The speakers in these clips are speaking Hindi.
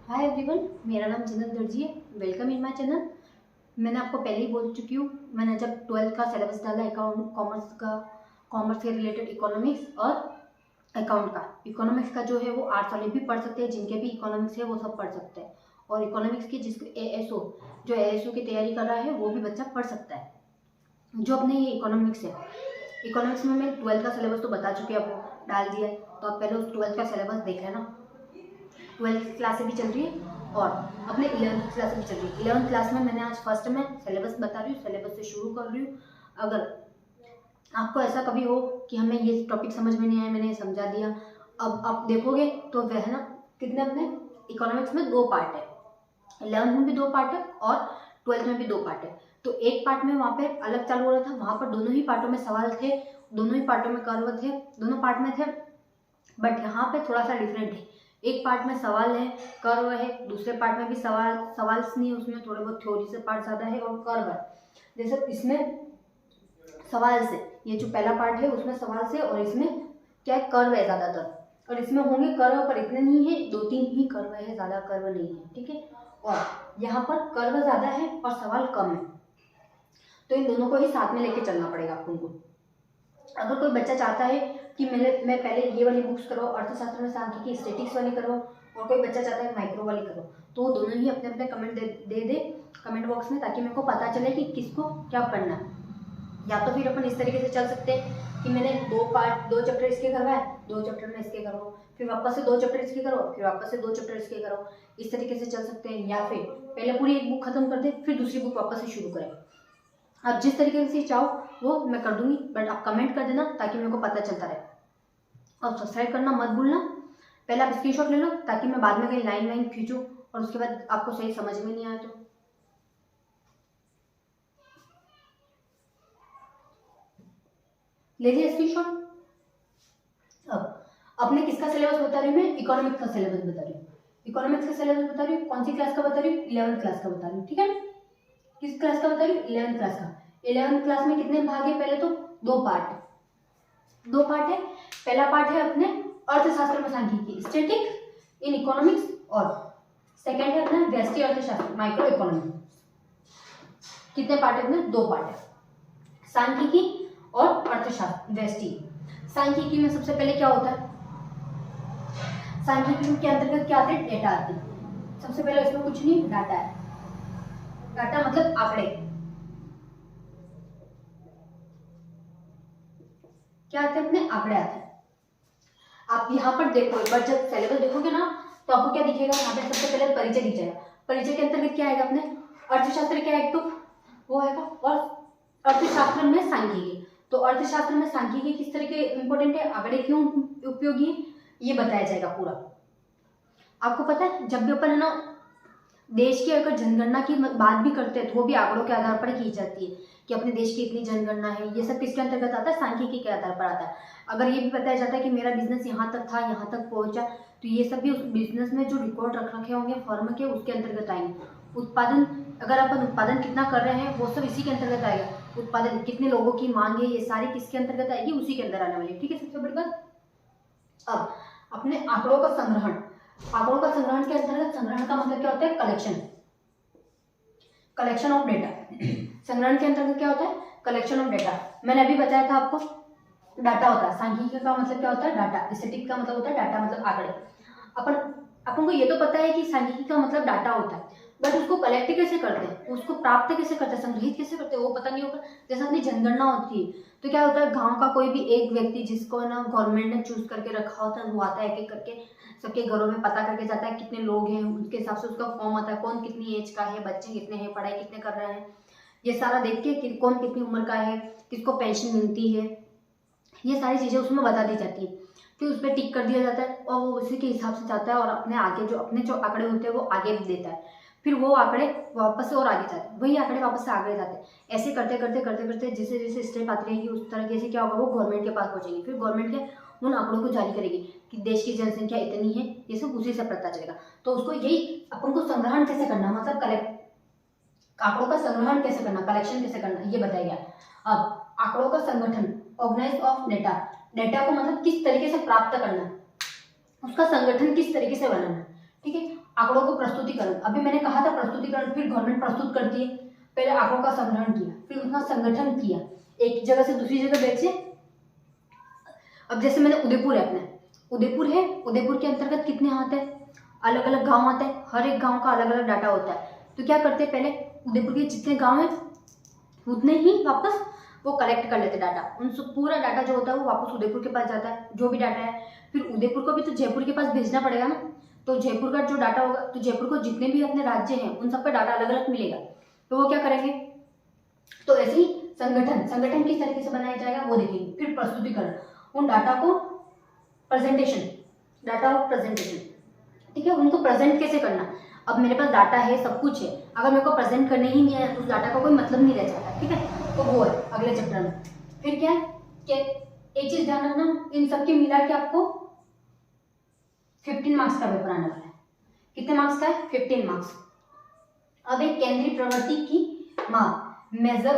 हाय एवरीवन, मेरा नाम जन्नत दर्जी है। Welcome in my channel. मैंने आपको पहले ही बोल चुकी हूँ, मैंने जब 12th का सिलेबस डाला अकाउंट कॉमर्स से रिलेटेड इकोनॉमिक्स और अकाउंट का। इकोनॉमिक्स का जो है वो आर्ट्स वाले भी पढ़ सकते हैं, जिनके भी इकोनॉमिक्स है वो सब पढ़ सकते हैं। और इकोनॉमिक्स की जिसको ASO की तैयारी कर रहा है वो भी बच्चा पढ़ सकता है। जो अपने ये इकोनॉमिक्स है, इकोनॉमिक्स में मैं 12th का सिलेबस तो बता चुकी हूँ, आपको डाल दिया है, तो आप पहले उस 12th का सिलेबस देख लेना। 12th क्लास से भी चल रही है और अपने 11th क्लास से भी चल रही है। 11th क्लास में मैंने आज फर्स्ट में सिलेबस बता रही हूँ, सिलेबस से शुरू कर रही हूँ। अगर आपको ऐसा कभी हो कि हमें ये टॉपिक समझ में नहीं आया, मैंने समझा दिया, अब आप देखोगे तो वह है ना, कितने अपने इकोनॉमिक्स में 2 पार्ट है, 11th में भी 2 पार्ट है और 12th में भी 2 पार्ट है। तो एक पार्ट में वहाँ पे अलग चालू हो रहा था, वहाँ पर दोनों ही पार्टों में सवाल थे, दोनों ही पार्टों में कर्व थे, दोनों पार्ट में थे। बट यहाँ पे थोड़ा सा डिफरेंट है, एक पार्ट में सवाल है, कर्व है, दूसरे पार्ट में भी सवाल नहीं है, उसमें थोड़े बहुत थ्योरी से पार्ट ज़्यादा है और कर्व है। जैसे इसमें सवाल से, ये जो पहला पार्ट है उसमें सवाल से, और इसमें क्या है, कर्व है ज़्यादातर। और इसमें होंगे कर्व, पर इतने नहीं है, 2-3 ही कर्व है, ज़्यादा कर्व नहीं है, ठीक है। और यहाँ पर कर्व ज़्यादा है और सवाल कम है, तो इन दोनों को ही साथ में लेके चलना पड़ेगा आपको। अगर कोई बच्चा चाहता है कि मैं पहले ये वाली बुक्स करो, अर्थशास्त्र में सांख्यिकी स्टैटिक्स वाली करो, और कोई बच्चा चाहता है माइक्रो वाली करो, तो वो दोनों ही अपने अपने कमेंट दे कमेंट बॉक्स में, ताकि मेरे को पता चले कि किसको क्या पढ़ना है। या तो फिर अपन इस तरीके से चल सकते हैं कि मैंने 2 चैप्टर इसके करवाए, 2 चैप्टर में इसके करो, फिर वापस से 2 चैप्टर इसके करो, फिर वापस से 2 चैप्टर इसके करो, इस तरीके से चल सकते हैं। या फिर पहले पूरी एक बुक खत्म कर दे, फिर दूसरी बुक वापस से शुरू करें। आप जिस तरीके से चाहो वो मैं कर दूंगी, बट आप कमेंट कर देना ताकि मेरे को पता चलता रहे। और सब्सक्राइब करना मत भूलना। पहले आप स्क्रीनशॉट ले लो, ताकि मैं बाद में कहीं लाइन खींचूं और उसके बाद आपको सही समझ में नहीं आया तो। ले लिया स्क्रीनशॉट। अब अपने किसका सिलेबस बता रही हूँ मैं, इकोनॉमिक्स का सिलेबस बता रही हूँ। इकोनॉमिक्स का सिलेबस बता रही हूँ, कौन सी क्लास का बता रही हूँ, 11th क्लास का बता रही हूँ, ठीक है। किस क्लास का बता रही हूँ, 11th क्लास का। 11th क्लास में कितने भाग है, पहले तो 2 पार्ट है। पहला पार्ट है अपने अर्थशास्त्र में सांख्यिकी स्टैटिक्स इन इकोनॉमिक्स, और सेकंड है अपना व्यष्टि अर्थशास्त्र माइक्रो इकोनॉमी। कितने पार्ट है अपने, 2 पार्ट है, सांख्यिकी और अर्थशास्त्र व्यष्टि। सांख्यिकी में सबसे पहले क्या होता है, सांख्यिकी के अंतर्गत क्या आते हैं, डेटा आते हैं। सबसे पहले इसमें कुछ नहीं, डाटा है। डाटा मतलब आंकड़े, क्या आते हैं अपने, आंकड़े आते हैं। आप यहाँ पर देखो, एक बार जब सिलेबस देखोगे ना, तो आपको क्या दिखेगा, यहाँ पे सबसे पहले परिचय दिख जाएगा। परिचय के अंतर्गत क्या आएगा अपने, अर्थशास्त्र क्या है, तो वो आएगा, और अर्थशास्त्र में सांख्यिकी। तो अर्थशास्त्र में सांख्यिकी किस तरह के इंपॉर्टेंट है, आंकड़े क्यों उपयोगी है, ये बताया जाएगा पूरा। आपको पता है, जब भी अपन है ना देश की अगर जनगणना की बात भी करते हैं, तो वो भी आंकड़ों के आधार पर की जाती है कि अपने देश की इतनी जनगणना है। ये सब किसके अंतर्गत आता है, सांख्यिकी के आधार पर आता है। अगर ये भी बताया जाता है कि मेरा बिजनेस यहाँ तक था, यहाँ तक पहुंचा, तो ये सब भी उस बिजनेस में जो रिकॉर्ड रख रखे होंगे फर्म के, उसके अंतर्गत आएंगे। उत्पादन, अगर अपन उत्पादन कितना कर रहे हैं, वो सब इसी के अंतर्गत आएगा। उत्पादन कितने लोगों की मांग है, ये सारी किसके अंतर्गत आएगी, उसी के अंदर आने वाली, ठीक है। सबसे बड़ी बात, अब अपने आंकड़ों का संग्रहण। आंकड़ों का संग्रहण के अंतर्गत, संग्रहण का मतलब क्या होता है, कलेक्शन ऑफ डेटा। संग्रहण के अंतर्गत क्या होता है, कलेक्शन ऑफ डेटा। मैंने अभी बताया था आपको, डाटा होता है, सांख्यिकी का मतलब क्या होता है, डाटा। स्टैटिक का मतलब होता है डाटा, मतलब आंकड़े। अपन को ये तो पता है कि सांख्यिकी का मतलब डाटा होता है, बट उसको कलेक्ट कैसे करते हैं, उसको प्राप्त कैसे करते हैं, संग्रहित कैसे करते हैं, वो पता नहीं होगा। जैसे अपनी जनगणना होती है, तो क्या होता है, गांव का कोई भी एक व्यक्ति जिसको ना गवर्नमेंट ने चूज करके रखा होता है, वो आता है, एक एक करके सबके घरों में पता करके जाता है कितने लोग हैं, उसके हिसाब से उसका फॉर्म आता है, कौन कितनी एज का है, बच्चे कितने हैं, पढ़ाई कितने कर रहे हैं, ये सारा देख के कि कौन कितनी उम्र का है, किसको पेंशन मिलती है, ये सारी चीजें उसमें बता दी जाती है। फिर उस पर टिक कर दिया जाता है, और वो उसी के हिसाब से जाता है और अपने जो आंकड़े होते हैं वो आगे देता है। फिर वो आंकड़े वापस से और आगे जाते हैं, वही आंकड़े वापस से आगे जाते हैं। ऐसे करते करते करते करते जैसे जैसे स्टेप आती रहेगी, उस तरह से क्या होगा, वो गवर्नमेंट के पास पहुंचेगी। फिर गवर्नमेंट के उन आंकड़ों को जारी करेगी कि देश की जनसंख्या इतनी है, ये सब उसी से पता चलेगा। तो उसको यही अपन को संग्रहण कैसे करना, मतलब आंकड़ों का संग्रहण कैसे करना, कलेक्शन कैसे करना, ये बताया गया। अब आंकड़ों का संगठन, ऑर्गेनाइज ऑफ डेटा। डेटा को मतलब किस तरीके से प्राप्त करना, उसका संगठन किस तरीके से बनाना, ठीक है। आंकड़ों को प्रस्तुतिकरण, अभी मैंने कहा था प्रस्तुतिकरण, फिर गवर्नमेंट प्रस्तुत करती है, पहले आंकड़ों का संग्रहण किया, फिर उनका संगठन किया, एक जगह से दूसरी जगह भेजे। अब जैसे मैंने उदयपुर है, अपने उदयपुर है, उदयपुर के अंतर्गत कितने आते हैं, अलग अलग गांव आते हैं, हर एक गांव का अलग अलग डाटा होता है। तो क्या करते हैं, पहले उदयपुर के जितने गांव हैं उतने ही वापस वो कलेक्ट कर लेते डाटा, उन सब पूरा डाटा जो होता है वो वापस उदयपुर के पास जाता है, जो भी डाटा है। फिर उदयपुर को भी तो जयपुर के पास भेजना पड़ेगा ना, तो जयपुर का जो डाटा होगा, तो जयपुर को जितने भी अपने राज्य हैं उन सबका डाटा अलग अलग मिलेगा, तो वो क्या करेंगे, तो ऐसे ही संगठन किस तरीके से बनाया जाएगा वो देखेंगे। फिर प्रस्तुतिकरण, उन डाटा को डाटा ऑफ प्रेजेंटेशन, ठीक है, उनको प्रेजेंट कैसे करना। अब मेरे पास डाटा है, सब कुछ है, अगर मेरे को प्रेजेंट करने ही नहीं है तो उस डाटा का कोई मतलब नहीं रह जाता, ठीक है, तो वो है अगले चैप्टर में। फिर क्या है कि एक चीज ध्यान रखना, इन सबके मिला के आपको 15 मार्क्स का पेपर आने वाला है। कितने मार्क्स का है, 15 मार्क्स। अब एक केंद्रीय प्रवृत्ति की माप, मेजर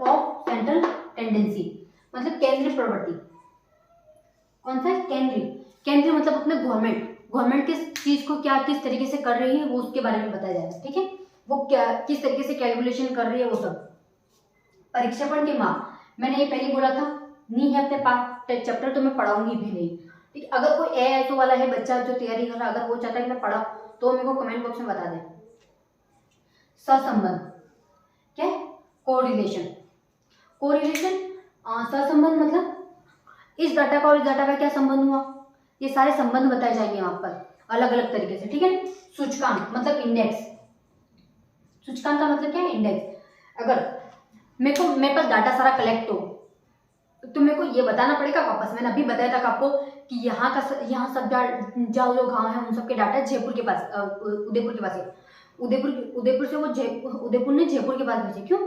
ऑफ सेंट्रल टेंडेंसी, मतलब केंद्रीय प्रवृत्ति कौन सा है, केंद्रीय मतलब अपने गवर्नमेंट किस चीज को क्या किस तरीके से कर रही है वो उसके बारे में बताया जाएगा, ठीक है, वो क्या किस तरीके से कैलकुलेशन कर रही है वो सब। परीक्षापण के माप, मैंने ये पहले बोला था, नहीं है अपने पास चैप्टर तो मैं पढ़ाऊंगी भी नहीं, ठीक। अगर कोई एआईएसओ वाला है बच्चा जो तैयारी कर रहा है, अगर वो चाहता है कि मैं पढ़ा, तो मेरे को कमेंट बॉक्स में बता दें। सहसंबंध क्या है, कोरिलेशन, सहसंबंध मतलब इस डाटा का और इस डाटा का क्या संबंध हुआ, ये सारे संबंध बताए जाएंगे वहां पर अलग अलग तरीके से, ठीक है। सूचकांक मतलब इंडेक्स, सूचकांक का मतलब क्या है, इंडेक्स। अगर मेरे पास डाटा सारा कलेक्ट हो तो मेरे को ये बताना पड़ेगा वापस, मैंने अभी बताया था आपको कि यहाँ सब जो गांव है उन सबके डाटा जयपुर के पास, उदयपुर के पास है, उदयपुर से वो उदयपुर ने जयपुर के पास भेजे, क्यों,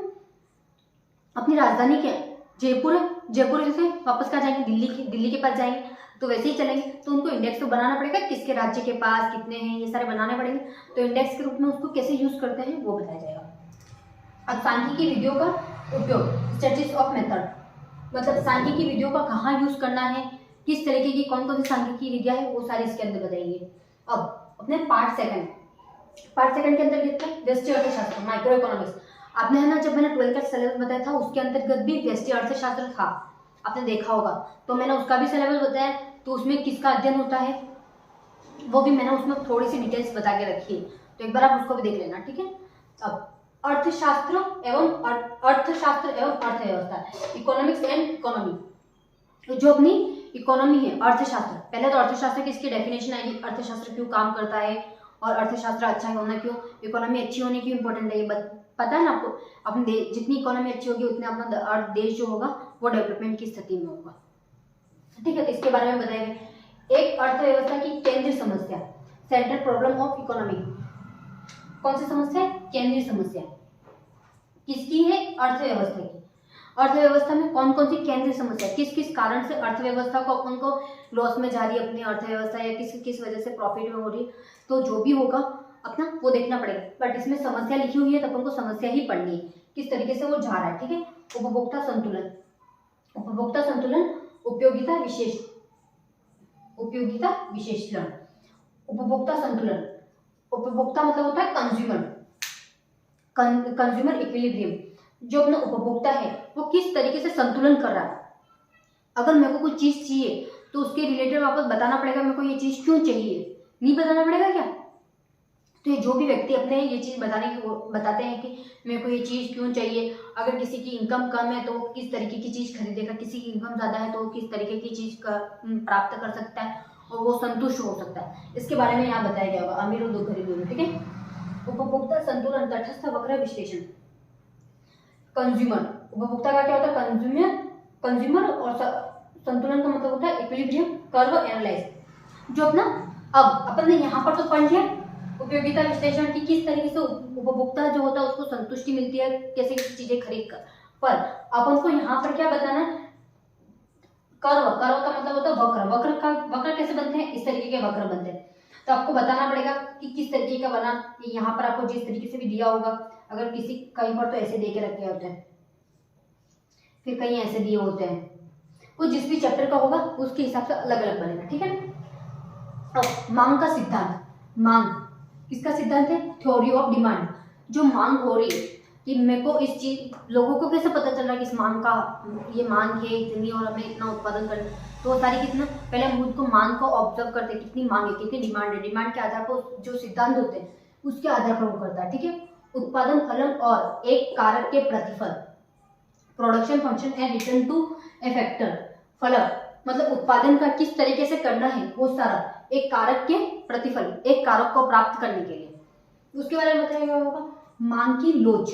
अपनी राजधानी क्या है जयपुर है, जयपुर से वापस कहाँ जाएंगे, दिल्ली के पास जाएंगे, तो वैसे ही चलेंगे, तो उनको इंडेक्स तो बनाना पड़ेगा, किसके राज्य के पास कितने हैं ये सारे बनाने पड़ेंगे, तो इंडेक्स के रूप में उसको कैसे यूज करते हैं वो बताया जाएगा। अब सांख्यिकी विधियों का उपयोग, स्टैटिस्टिक्स ऑफ मेथड, मतलब सांख्यिकी विधियों का कहाँ यूज करना है, किस तरीके की कौन कौन सी सांख्यिकी विधियां है वो सारी इसके अंदर बताएंगे। अब अपने पार्ट सेकंड के अंदर देखते हैं व्यष्टि अर्थशास्त्र, माइक्रो इकोनॉमिक्स। आपने है ना, जब मैंने 12th का सिलेबस बताया था उसके अंतर्गत भी व्यष्टि अर्थशास्त्र था, आपने देखा होगा, तो मैंने उसका भी सिलेबस बताया, तो उसमें किसका अध्ययन होता है वो भी मैंने उसमें थोड़ी सी डिटेल्स बता के रखी है, तो एक बार आप उसको भी देख लेना, ठीक है। अब अर्थशास्त्र एवं अर्थव्यवस्था, इकोनॉमिक्स एंड इकोनॉमी, जो अपनी इकोनॉमी है, अर्थशास्त्र, पहले तो अर्थशास्त्र की इसकी डेफिनेशन आएगी, अर्थशास्त्र क्यों काम करता है और अर्थशास्त्र अच्छा होना क्यों, इकोनॉमी अच्छी होने क्यों इंपॉर्टेंट है, ये पता है ना आपको, अपने जितनी इकोनॉमी अच्छी होगी उतने अपना देश जो होगा वो डेवलपमेंट की स्थिति में होगा, ठीक है। तो इसके बारे में बताएंगे। एक अर्थव्यवस्था की केंद्रीय समस्या, सेंट्रल प्रॉब्लम ऑफ इकोनॉमी, कौन सी समस्या है, केंद्रीय समस्या, किसकी है, अर्थव्यवस्था की। अर्थव्यवस्था में कौन कौन सी केंद्रीय समस्या, किस किस कारण से अर्थव्यवस्था को अपन को लॉस में जा रही है अपनी अर्थव्यवस्था, या किस वजह से प्रॉफिट में हो रही है, तो जो भी होगा अपना वो देखना पड़ेगा, बट इसमें समस्या लिखी हुई है तो अपन को समस्या ही पढ़नी है, किस तरीके से वो जा रहा है, ठीक है। उपभोक्ता संतुलन, उपयोगिता विशेषण, उपभोक्ता संतुलन, उपभोक्ता मतलब होता है कंज्यूमर इक्विलिब्रियम, जो अपना उपभोक्ता है वो किस तरीके से संतुलन कर रहा है। अगर मेरे को कोई चीज चाहिए तो उसके रिलेटेड वापस बताना पड़ेगा, मेरे को ये चीज क्यों चाहिए, नहीं बताना पड़ेगा क्या। तो ये जो भी व्यक्ति अपने ये चीज बताते हैं कि मेरे को ये चीज क्यों चाहिए, अगर किसी की इनकम कम है तो किस तरीके की चीज खरीदेगा, किसी की इनकम ज्यादा है तो किस तरीके की चीज प्राप्त कर सकता है और वो संतुष्ट हो सकता है, इसके बारे में यहाँ बताया गया होगा, अमीर और गरीब, ठीक है। उपभोक्ता संतुलन, तटस्थ वक्र विश्लेषण, कंज्यूमर, उपभोक्ता का क्या होता है, कंज्यूमर और संतुलन का मतलब होता है इक्विलिब्रियम कर्व एनालाइज, जो अपना अब अपन ने यहाँ पर तो पढ़ लिया उपयोगिता विश्लेषण की किस तरीके से उपभोक्ता जो होता है उसको संतुष्टि मिलती है कैसे कैसी चीजें खरीद कर, पर अपन को यहाँ पर क्या बताना, कर्व का मतलब होता है वक्र कैसे बनते हैं, इस तरीके के वक्र बनते हैं, तो आपको बताना पड़ेगा कि किस तरीके का बना, कि यहाँ पर आपको जिस तरीके से भी दिया होगा, अगर किसी कहीं पर तो ऐसे दे के रखे होते हैं, फिर कहीं ऐसे दिए होते हैं, वो जिस भी चैप्टर का होगा उसके हिसाब से अलग अलग बनेगा, ठीक है। अब मांग का सिद्धांत, मांग इसका सिद्धांत है थ्योरी ऑफ डिमांड। जो मांग हो रही है कि मेरे को इस चीज, लोगों को कैसे पता चल रहा है कि इस मांग का, ये मांग है इतनी और हमें इतना उत्पादन करना, तो वो सारी कितना, पहले हम उसको मांग को ऑब्जर्व करते हैं, कितनी मांग है, कितनी डिमांड है, डिमांड के आधार पर जो सिद्धांत होते हैं उसके आधार पर वो करता है। ठीक है, उत्पादन फलन और एक कारक के प्रतिफल, production function and return to a factor. फलन मतलब उत्पादन का किस तरीके से करना है वो सारा एक कारक के प्रतिफल, एक कारक को प्राप्त करने के लिए। उसके बारे में बताया गया होगा। मांग की लोच,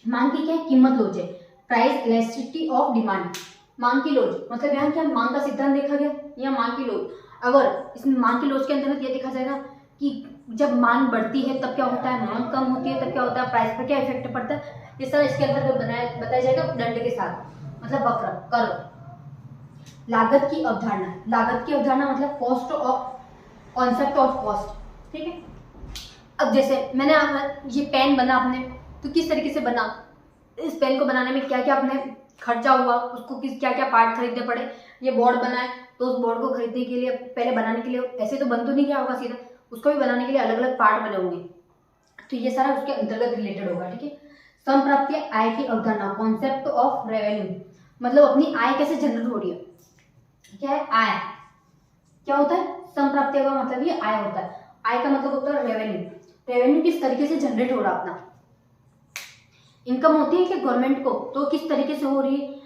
मांग की क्या है, कीमत लोच है, प्राइस इलास्टिसिटी ऑफ डिमांड। मांग की लोच मतलब यहाँ क्या मांग का सिद्धांत देखा गया या मांग की लोच। अगर इसमें मांग की लोच के अंतर्गत ये देखा जाएगा कि जब मांग बढ़ती है तब क्या होता है, मांग कम होती है तब क्या होता है, प्राइस पर क्या इफेक्ट पड़ता है, ये सारा इसके अंतर्गत बताया जाएगा दंड के साथ, मतलब वक्र कर्व। लागत की अवधारणा, लागत की अवधारणा मतलब cost of, concept of cost. ठीक है, अब जैसे मैंने ये पेन बना आपने, तो किस तरीके से बना, इस पेन को बनाने में क्या क्या आपने खर्चा हुआ, उसको किस क्या क्या पार्ट खरीदने पड़े। ये बोर्ड बना है तो उस बोर्ड को खरीदने के लिए, पहले बनाने के लिए ऐसे तो बन तो नहीं गया होगा सीधा, उसको भी बनाने के लिए अलग अलग पार्ट बने होंगे, तो ये सारा उसके अंतर्गत रिलेटेड होगा। ठीक है, संप्राप्य आय की अवधारणा, कॉन्सेप्ट ऑफ रेवेन्यू मतलब अपनी आय कैसे जनरेट हो रही है, क्या है आय, क्या होता है, संप्राप्य का मतलब ये आय होता है, आय का मतलब होता है रेवेन्यू, रेवेन्यू किस तरीके से जनरेट हो रहा अपना, इनकम होती है कि गवर्नमेंट को, तो किस तरीके से हो रही है,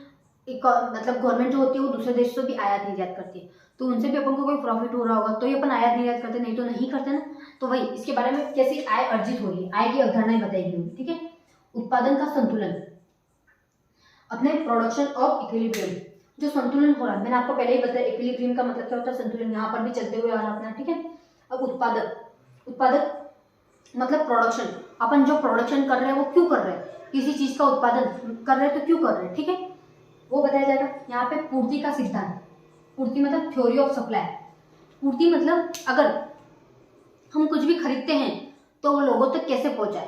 मतलब गवर्नमेंट जो होती है वो दूसरे देश से भी आयात निर्यात करती है, तो उनसे भी अपन को कोई प्रॉफिट हो रहा होगा तो ये अपन आयात निर्यात करते, नहीं तो नहीं करते ना। तो वही इसके बारे में कैसे आय अर्जित हो रही है, आय की अवधारणाएं बताएगी होगी। ठीक है, उत्पादन का संतुलन, अपने प्रोडक्शन ऑफ इक्विलिब्रियम, जो संतुलन हो रहा है, मैंने आपको पहले ही बताया इक्विलिब्रियम का मतलब क्या होता है, संतुलन, यहाँ पर भी चलते हुए आ रहा है अपना। ठीक है, अब उत्पादक, उत्पादक मतलब प्रोडक्शन, अपन जो प्रोडक्शन कर रहे हैं वो क्यों कर रहे हैं, किसी चीज का उत्पादन कर रहे हैं तो क्यों कर रहे हैं। ठीक है, वो बताया जाएगा। यहाँ पे पूर्ति का सिद्धांत, पूर्ति मतलब थ्योरी ऑफ सप्लाई, पूर्ति मतलब अगर हम कुछ भी खरीदते हैं तो वो लोगों तक कैसे पहुंचाए,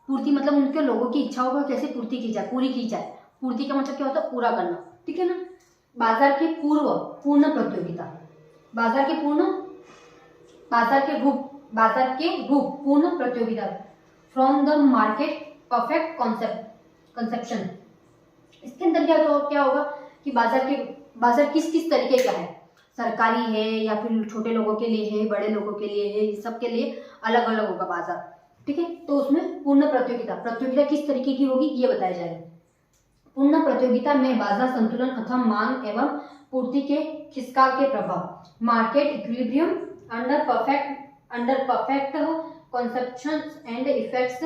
पूर्ति मतलब उनके लोगों की इच्छाओं का कैसे पूर्ति की जाए, पूरी की जाए। पूर्ति का मतलब क्या होता है, पूरा करना। ठीक है ना, बाजार के पूर्व पूर्ण प्रतियोगिता, बाजार के रूप पूर्ण प्रतियोगिता, from the market perfect conception. इसके अंदर क्या होगा कि बाजार किस किस तरीके का है, सरकारी है या फिर छोटे लोगों के लिए है, बड़े लोगों के लिए है, सबके लिए अलग अलग होगा बाजार। ठीक है, तो उसमें पूर्ण प्रतियोगिता किस तरीके की होगी ये बताया जाएगा। पूर्ण प्रतियोगिता में बाजार संतुलन अथवा मांग एवं पूर्ति के खिसकाव के प्रभाव, market equilibrium under perfect conceptions and effects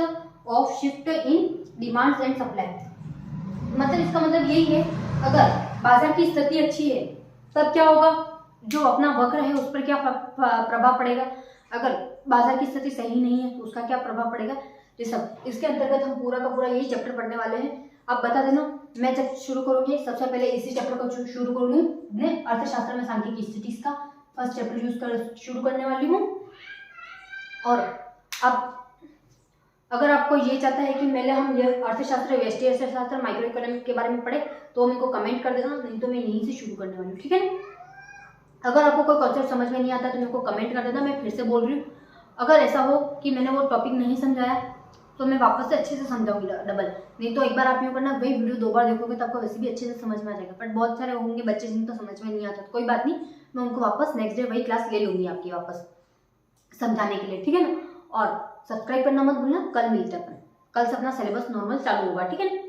of shift in demands and supply. मतलब इसका मतलब यही है, अगर बाजार की स्थिति अच्छी है तब क्या होगा, जो अपना वक्र है उस पर क्या प्रभाव पड़ेगा, अगर बाजार की स्थिति सही नहीं है तो उसका क्या प्रभाव पड़ेगा, ये सब इसके अंतर्गत हम पूरा का पूरा यही चैप्टर पढ़ने वाले हैं। अब बता देना, मैं जब शुरू करूंगी सबसे पहले इसी चैप्टर को शुरू करूंगी, मैं अर्थशास्त्र में सांख्यिकी स्थितिज का फर्स्ट चैप्टर शुरू करने वाली हूँ। और अब अगर आपको ये चाहता है कि पहले हम ये अर्थशास्त्र, व्यष्टि अर्थशास्त्र, माइक्रो इकोनॉमिक के बारे में पढ़े तो मेरे को कमेंट कर देना, नहीं तो मैं यहीं से शुरू करने वाली हूँ। ठीक है ना, अगर आपको कोई कॉन्सेप्ट समझ में नहीं आता तो मेरे को कमेंट कर देना, मैं फिर से बोल रही हूँ। अगर ऐसा हो कि मैंने वो टॉपिक नहीं समझाया तो मैं वापस से अच्छे से समझाऊंगी डबल, नहीं तो एक बार आप यूँ करना, वही वीडियो 2 बार देखोगे तो आपको वैसे भी अच्छे से समझ में आ जाएगा। बट बहुत सारे होंगे बच्चे जिनको समझ में नहीं आता, तो कोई बात नहीं, मैं उनको वापस नेक्स्ट डे वही क्लास ले लूंगी आपकी वापस समझाने के लिए। ठीक है ना, और सब्सक्राइब करना मत भूलना, कल मिलते हैं अपन, कल से अपना सिलेबस नॉर्मल चालू होगा। ठीक है ना।